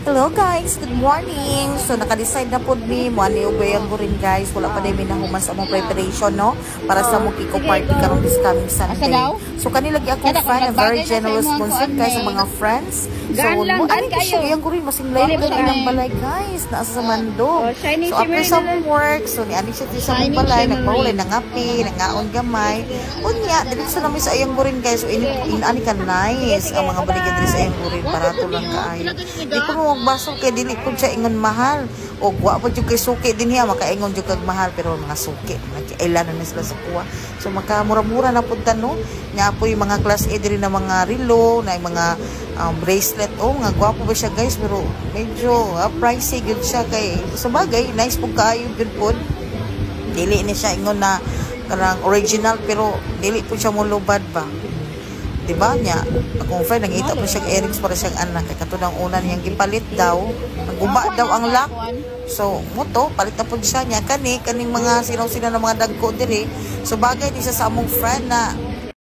Hello guys, good morning. So naka-decide na po mi mo ani ubayang ko rin guys. Wala pa dai minahuman sa among preparation no para sa mong Kiko party karon this coming Sunday. So kani lagi ako fan, a very generous sponsor guys sa mga friends. So mo ani kayo yang ko rin masinglay ko ang balay guys na sa Mando. So after some work, so ni ani siya sa mong balay nagpaulay nangapi, nangaon gamay. Unya diretso na mi sa ayang gurin guys. So ani ka nice ang mga baligyan diri sa ayang gurin para tulang kaayo. Di ko baso kay dili ko siya ingon mahal o wa pa jud kay suki din hiya makaingon jud kag mahal pero mga suki nagkailan na sila sa kuha so makamura-mura na pud no nya po yung mga class A diri na mga relo na yung mga bracelet nga gwapo ba siya guys pero medyo pricey gyud siya kay sa bagay nice pud kaayo gyud pod dili ni siya ingon na karang original pero dili po siya mulubad ba. Diba niya, akong friend, nangita po siyang earrings para siyang anak. Kaya katulad ng una niyang gipalit daw. Naguba daw ang lock. So, muto, palit na po siya niya. Kaning mga sinaw-sina ng mga dagko diri. So, bagay di sa among friend na